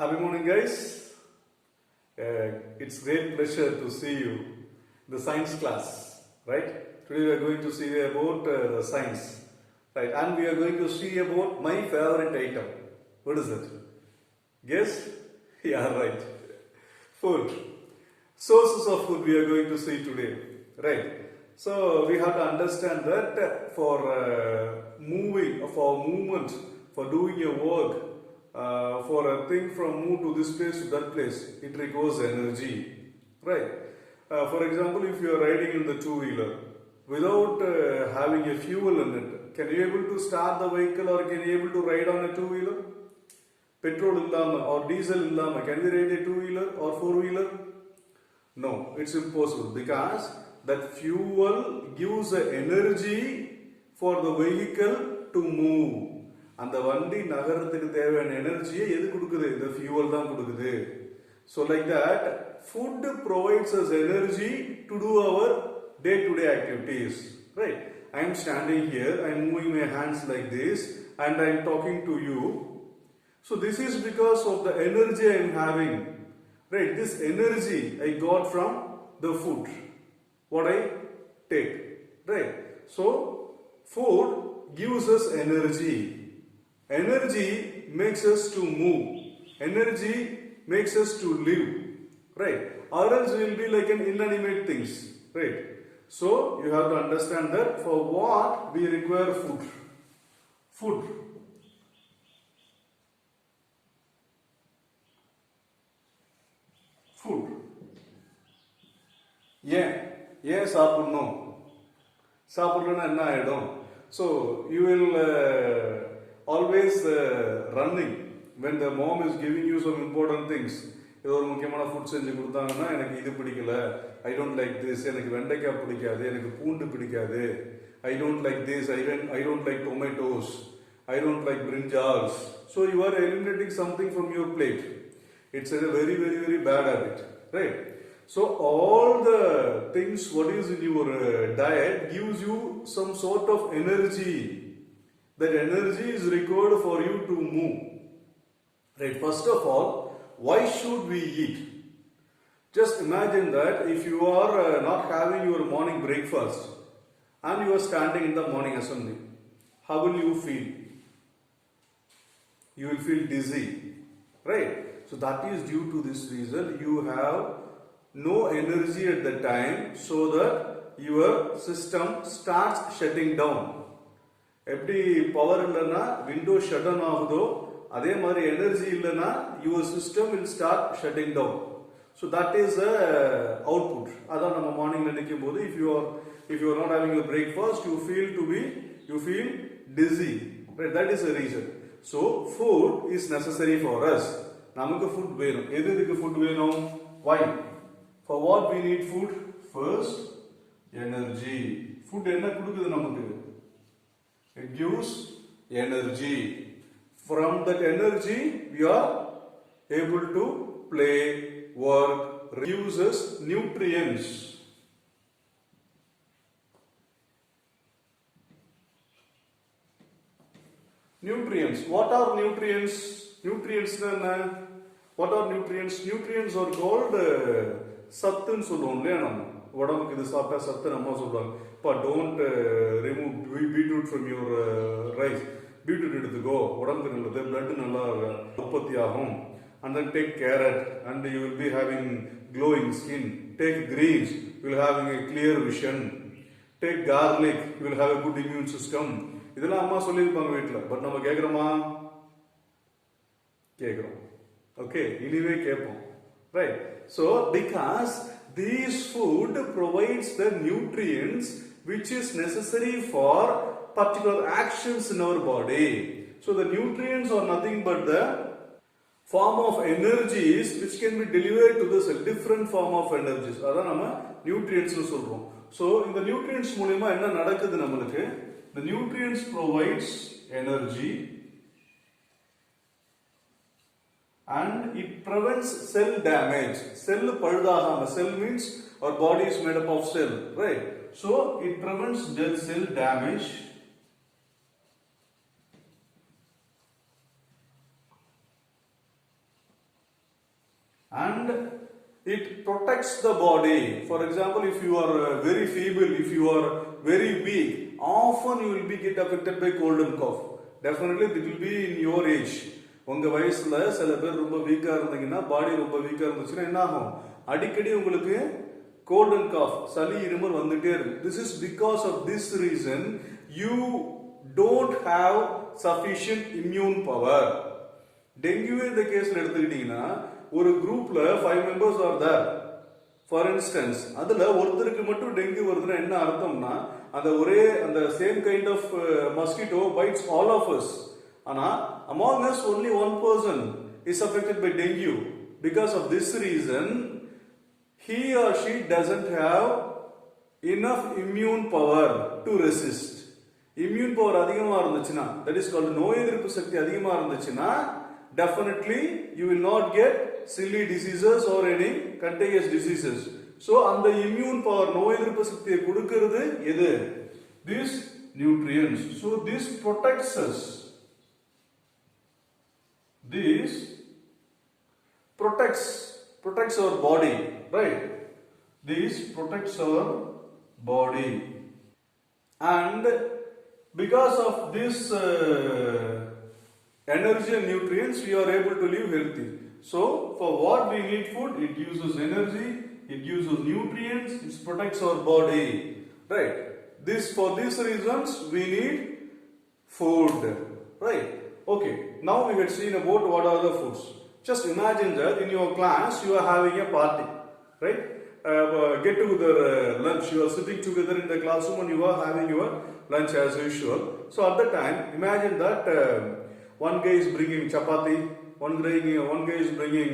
Happy morning, guys. It's great pleasure to see you in the science class, right? Today we are going to see about the science, right? And we are going to see about my favorite item. What is it? Guess? Yeah, right. Food. Sources of food we are going to see today, right? So we have to understand that for moving, for movement, for doing a work, for a thing from move to this place to that place, it requires energy, right? For example, if you are riding in the two-wheeler without having a fuel in it, can you able to start the vehicle or can you able to ride on a two-wheeler? Petrol illama or diesel illama, can we ride a two-wheeler or four-wheeler? No, it's impossible because that fuel gives the energy for the vehicle to move. அந்த வண்டி நகரத்துக்கு தேவையான எனர்ஜியை எது கொடுக்குது? இந்த fuel தான் கொடுக்குது. So like that, food provides us energy to do our day-to-day activities. Right? I am standing here, I am moving my hands like this, and I am talking to you. So this is because of the energy I am having. Right? This energy I got from the food. What I take. Right? So food gives us energy. Energy makes us to move. Energy makes us to live. Right? Or else we will be like an inanimate things. Right? So you have to understand that for what we require food. Food. Food. ஏன் சாப்பிடணும்? சாப்பிடலன்னா என்ன ஆயிடும்? So you will always running when the mom is giving you some important things. ஏதோ ஒரு முக்கியமான food செஞ்சு கொடுத்தாங்கன்னா எனக்கு இது பிடிக்கல, ஐ டோன்ட் லைக் திஸ், எனக்கு வெண்டைக்காய் பிடிக்காது, எனக்கு பூண்டு பிடிக்காது, I don't like this, I don't like tomatoes, I don't like brinjals. So you are eliminating something from your plate. It's a very, very, very bad habit, right? So all the things what is in your diet gives you some sort of energy. That energy is required for you to move. Right? First of all, why should we eat? Just imagine that if you are not having your morning breakfast and you are standing in the morning assembly, how will you feel? You will feel dizzy. Right? So that is due to this reason you have no energy at the time so that your system starts shutting down. எப்படி power இல்லைன்னா window shut down ஆகுதோ அதே மாதிரி energy இல்லைன்னா your system will start shutting down. So that is a output. அதான் நம்ம மார்னிங்ல நிற்கும் போது if you are not having a breakfast you feel dizzy. Right? That is a reason. So food is necessary for us. நமக்கு food வேணும். எதுக்கு food வேணும்? Why? For what we need food? First energy. Food என்ன கொடுக்குது நமக்கு? It gives energy. From that energy, we are able to play, work, uses nutrients. Nutrients. What are nutrients? Nutrients what are nutrients? Nutrients are called சத்துன்னு சொல்லுவோம் இல்லையா? நம்ம உடம்புக்கு இது சாப்பிட்டா சத்து நம்ம சொல்லுவாங்க. இப்போ don't remove beetroot from your rice. Beetroot எடுத்துக்கோ, உடம்புக்கு நல்லது, பிளட் நல்லா உற்பத்தி ஆகும். And then take carrot and you will be having glowing skin. Take greens, you will having a clear vision. Take garlic, you will have a good immune system. இதெல்லாம் அம்மா சொல்லியிருப்பாங்க வீட்டில். பட் நம்ம கேட்குறோமா? கேட்குறோம். ஓகே, இனிமே கேட்போம். Right? So because this food provides the nutrients which is necessary for particular actions in our body. So the nutrients are nothing but the form of energies which can be delivered to the cell. Different form of energies. அதான் நம்ம nutrients னு சொல்றோம். So இந்த nutrients மூலமா என்ன நடக்குது நமக்கு? The nutrients provides energy and it prevents cell damage. Cell பழுதாகாம. Cell means our body is made up of cell, right? So it prevents cell damage it protects the body. For example, if you are very feeble, if you are very weak, often you will be get affected by cold and cough. Definitely it will be in your age. உங்க வயசுல சில பேர் ரொம்ப வீக்கா இருந்தீங்கன்னா, பாடி ரொம்ப வீக்கா இருந்துச்சுன்னா என்ன ஆகும்? அடிக்கடி உங்களுக்கு கோல்ட் அண்ட் காஃப், சளி இருமல் வந்துட்டே இருக்கு. This is because of this reason you don't have sufficient immune power. Dengue இந்த கேஸ்ல எடுத்துக்கிட்டீங்கன்னா, ஒரு குரூப்ல 5 members are there. For instance, அதுல ஒருத்தருக்கு மட்டும் டெங்கு வருதுன்னா என்ன அர்த்தம்னா, அந்த same kind of mosquito bites all of us. ஆனா among us only one person is affected by dengue. Because of this reason, he or she doesn't have enough immune power to resist. Immune power அதிகமா இருந்துச்சுன்னா, that is called நோய் எதிர்ப்பு சக்தி அதிகமா இருந்துச்சுன்னா, definitely you will not get silly diseases or any contagious diseases. So அந்த immune power, நோய் எதிர்ப்பு சக்தியை கொடுக்கிறது எது? These nutrients. So this protects us. This protects our body, right? This protects our body, and because of this energy and nutrients, we are able to live healthy. So for what we need food, it gives us energy, it gives us nutrients, it protects our body, right? For these reasons we need food, right? Okay, now we have seen about what are the foods. Just imagine that in your class you are having a party, right? Get together lunch, you are sitting together in the classroom and you are having your lunch as usual. So at that time, imagine that one guy is bringing chapati, one guy is bringing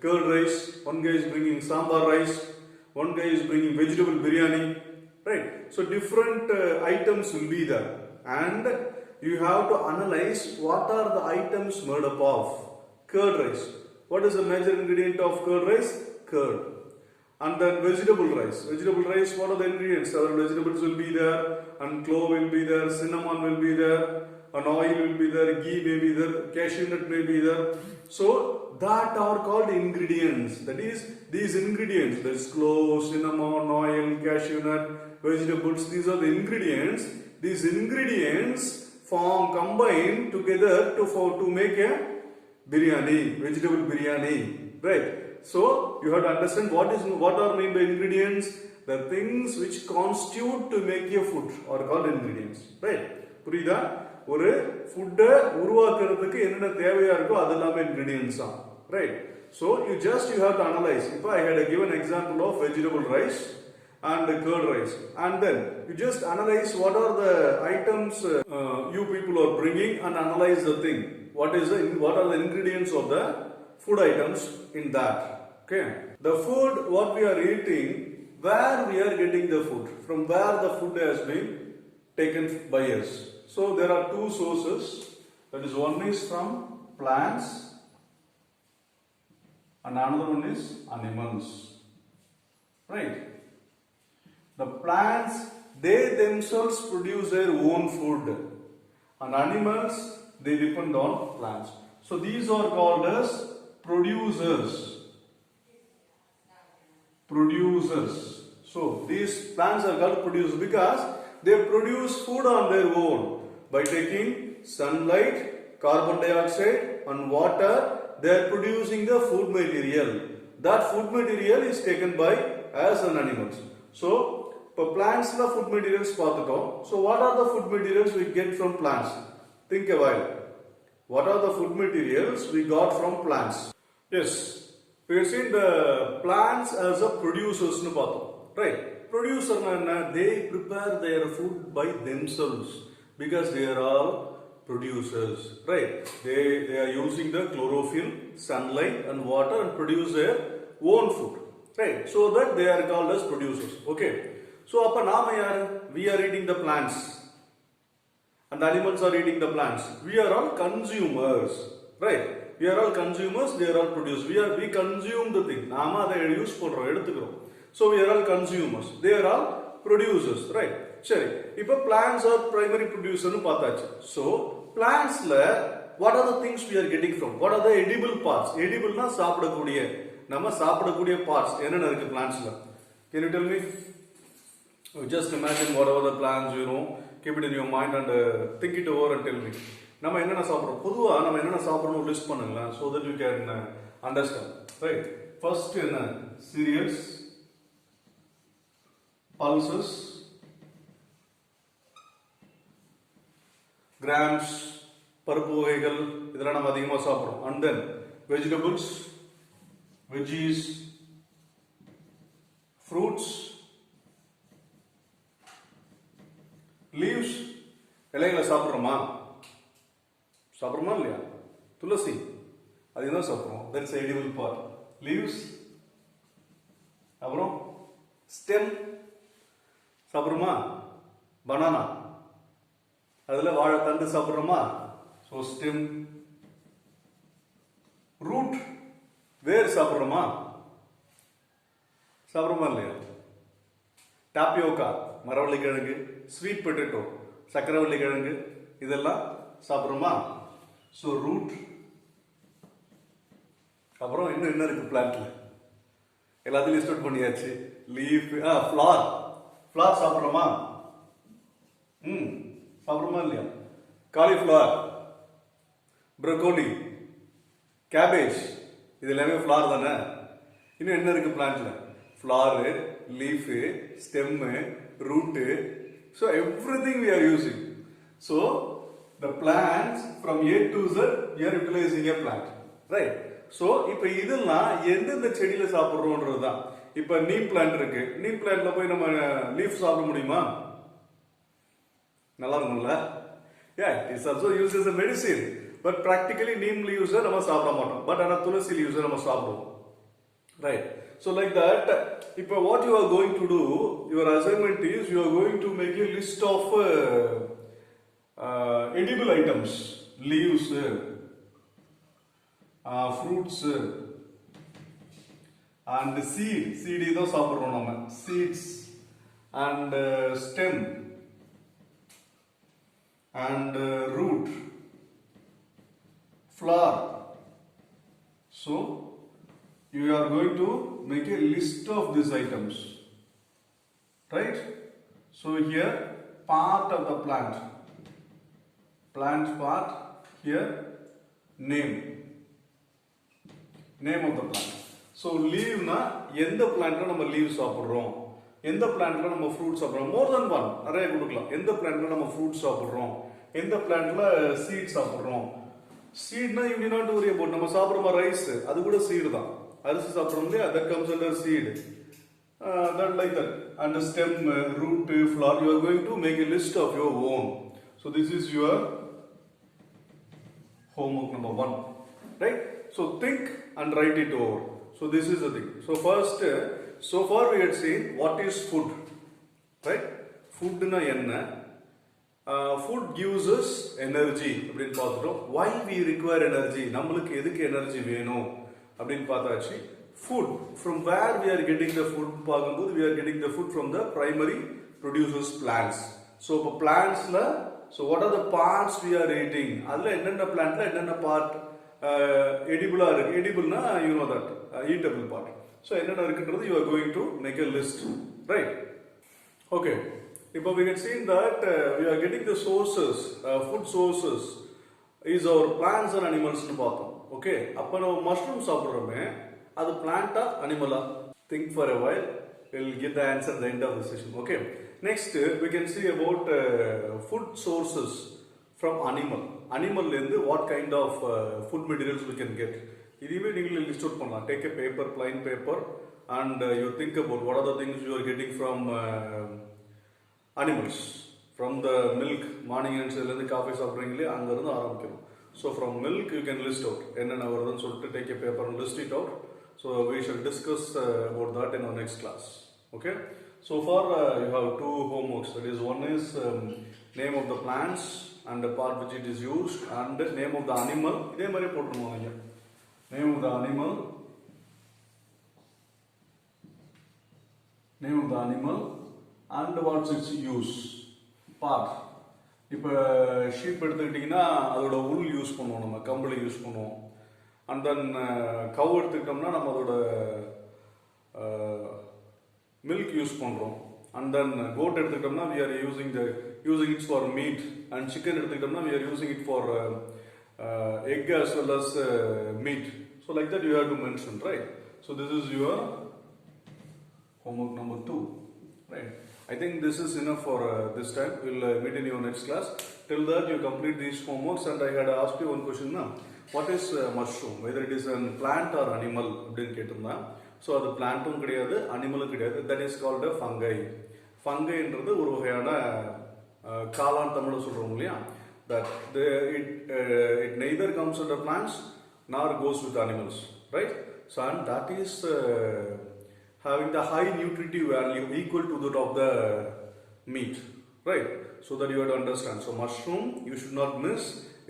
curd rice, one guy is bringing sambar rice, one guy is bringing vegetable biryani, right? So different items will be there, and you have to analyze what are the items made up of. Curd rice. What is the major ingredient of curd rice? Curd. And then vegetable rice. Vegetable rice, what are the ingredients? Our vegetables will be there, and clove will be there, cinnamon will be there, and oil will be there, ghee may be there, cashew nut may be there. So that are called ingredients. That is, these ingredients, that is clove, cinnamon, oil, cashew nut, vegetables, these are the ingredients. These ingredients combine together to make a biryani, vegetable biryani, right? So you have to understand what are meant by ingredients. The things which constitute to make a food are called ingredients, right? புரியுதா? ஒரு ஃபுட்டை உருவாக்குறதுக்கு என்னென்ன தேவையா இருக்கோ அதெல்லாம் ingredients தான், right? So you have to analyze. If I had given example of vegetable rice and curd rice, and then you just analyze what are the items you people are bringing, and analyze the thing. What are the ingredients of the food items in that? Okay, the food what we are eating, where we are getting the food, from where the food has been taken by us. So there are two sources. That is, one is from plants and another one is animals, right? The plants, they themselves produce their own food, and animals, they depend on plants. So these are called as producers. So these plants are called producers because they produce food on their own by taking sunlight, carbon dioxide and water. They are producing the food material. That food material is taken by us and animals. So plants the food materials பார்த்துட்டோம். So what are the food materials we get from plants? Think a while. What are the food materials we got from plants? Yes, we have seen the plants as a producers nu பார்த்தோம், right? Producer na they prepare their food by themselves because they are all producers, right? They are using the chlorophyll, sunlight and water and produce their own food, right? So that they are called as producers. Okay, so appa naama yaru? We are eating the plants and animals are eating the plants. We are all consumers, right? We are all consumers, they are all producers. We consume the thing. Naama adha use பண்றோம், எடுத்துக்கிறோம். So we are all consumers, they are all producers, right? சரி, இப்போ plants are primary producer னு பார்த்தாச்சு. So plants ல what are the things we are getting from? What are the edible parts? Edible னா சாப்பிடக்கூடிய, நம்ம சாப்பிடக்கூடிய பார்ட்ஸ் என்னென்ன இருக்கு பிளான்ட்ஸ்ல? Can you tell me? Just imagine whatever the plants, keep it in your mind and think it over and tell me. நம்ம என்னென்ன சாப்பிட்றோம்? பொதுவா நம்ம என்னென்ன சாப்பிட்றோம் லிஸ்ட் பண்ணுங்க, so that you can understand. Right? First என்ன? Cereals, pulses, grams, பருப்பு வகைகள், இதெல்லாம் நம்ம அதிகமாக சாப்பிட்றோம். And then vegetables, veggies, fruits, leaves. இலைகளை சாப்பிட்றோமா? சாப்பிட்றோமா இல்லையா? துளசி அதுதான் சாப்பிட்றோம். That's edible part. Leaves, அப்புறம் stem சாப்பிட்றோமா? பனானா அதுல வாழைத்தண்டு சாப்பிட்றோமா? So stem. ரூட் வேர் சாப்பிட்றோமா? சாப்பிட்றோமா இல்லையா? டாப்பியோக்கா மரவள்ளி கிழங்கு, ஸ்வீட் பொட்டேட்டோ சக்கரவள்ளி கிழங்கு, இதெல்லாம் சாப்பிட்றோமா? So root. அப்புறம் இன்னும் என்ன இருக்கு பிளான்ட்ல? எல்லாத்தையும் லிஸ்ட் அவுட் பண்ணியாச்சு. Leaf, flower. ஃப்ளார் சாப்பிட்றோமா? சாப்பிட்றோமா இல்லையா? காலிஃப்ளவர், ப்ரோக்கோலி, கேபேஜ், இது எல்லாமே ஃப்ளார் தானே. இன்னும் என்ன இருக்கு பிளான்ட்ல? Flower, leaf, stem, root. So everything we are using. So the plants from A to Z we are utilizing a plant, right? So இப்போ இதெல்லாம் எந்தெந்த செடியில சாப்பிட்றோன்றது தான். இப்போ நீம் பிளான்ட் இருக்கு. நீம் பிளான்ட்ல போய் நம்ம லீஃப் சாப்பிட முடியுமா? நல்லா இருக்கும்ல? Yeah, it's also used as a medicine. But practically neem leaves நம்ம சாப்பிட மாட்டோம். But ஆனா துளசி leaves நம்ம சாப்பிடுவோம். Right? So like that, இப்போ what you are going to do, your assignment is you are going to make a list of edible items, leaves, fruits, and seed தான் சாப்பிடுறோம் நம்ம. Seeds and stem and root, flower. So you are going to make a list of these items, right? So here part of the plant part, here name of the plant. So leaf na எந்த பிளான்ட்ல நம்ம leave சாப்பிடுறோம், எந்த பிளான்ட்ல நம்ம fruit சாப்பிடுறோம், மோர் தென் one நிறைய கொடுக்கலாம். எந்த பிளான்ட்ல நம்ம ஃப்ரூட் சாப்பிடுறோம், எந்த பிளான்ட்ல சீட் சாப்பிடுறோம். சீட்னா you need not worry about. நம்ம சாப்பிடுற ரைஸ் அது கூட சீடு தான். அரிசி சாப்பிடுறோம் இல்லையா, that comes under seed. That like that. And the stem, root, flower, you are going to make a list of your own. So this is your homework number 1, right? So think and write it over. So this is the thing. So first, so far we had seen what is food, right? Food na enna? Food gives us energy. அப்படினு பார்த்துட்டோம். Why we require energy? நம்மளுக்கு எதுக்கு energy வேணும் அப்படின்னு பார்த்தாச்சு. Food, from where we are getting the food பார்க்கும்போது we are getting the food from the primary producers plants. So இப்போ பிளான்ட்ஸ்ல, so what are the parts we are eating? அதுல என்னென்ன பிளான்ட்ல என்னென்ன பார்ட் எடிபிளா இருக்கு. எடிபிள்னா you know that eatable part. So என்னென்ன இருக்குன்றது you are going to make a list, right? Okay. இப்போ we can see that we are getting the sources, food sources is our plants and animals னு பார்த்தோம். Okay, அப்போ நம்ம mushroom சாப்பிட்றோமே, அது பிளான்ட்டா அனிமலா? Think for a while, we'll get the answer at the end of the session. Okay, next we can see about food sources from animal இருந்து what kind of food materials we can get. இதுவே நீங்களே list out பண்ணலாம். Take a paper, plain paper, and you think about what are the things you are getting from animals. From the milk, morning and இருந்து coffee சாப்பிட்றீங்களே, அங்கேருந்து ஆரம்பிக்கணும். So from milk you can list out என்னென்ன வருதுன்னு சொல்லிட்டு take a paper and list it out. So we shall discuss about that in our next class. Okay. So far you have 2 homeworks. That is, one is name of the plants and the part which it is used, and name of the animal. இதே மாதிரி போட்டுருவோம் நீங்க. Name of the animal, and what's its use, part. இப்போ sheep எடுத்துக்கிட்டிங்கன்னா அதோட உள் use பண்ணுவோம், நம்ம கம்பளி யூஸ் பண்ணுவோம். and then cow எடுத்துக்கிட்டோம்னா நம்ம அதோட milk யூஸ் பண்றோம், and then goat எடுத்துக்கிட்டோம்னா we are using it for meat, and chicken எடுத்துக்கிட்டோம்னா we are using it for egg as well as meat. So like that you have to mention, right? So this is your homework number 2, right? I think this is enough for this time. We'll meet in your next class. Till that you complete these homeworks, and I had asked you one question now. What is mushroom? Whether it is a plant or animal அப்படின்னு கேட்டிருந்தேன். So அது பிளான்ட்டும் கிடையாது, அனிமலும் கிடையாது. That is called a fungi. ஃபங்கைன்றது ஒரு வகையான காளான் தமிழ் சொல்கிறோம் இல்லையா, that it neither comes under plants nor goes with animals, right? So and that is having the high nutritive value equal to that of the meat, right? So that you have to understand. So mushroom you should not miss.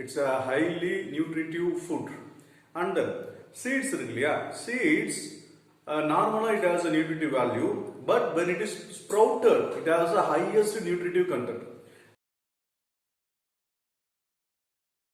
It's a highly nutritive food. And then seeds இருக்கு இல்லையா, seeds normally it has a nutritive value, but when it is sprouted it has the highest nutritive content.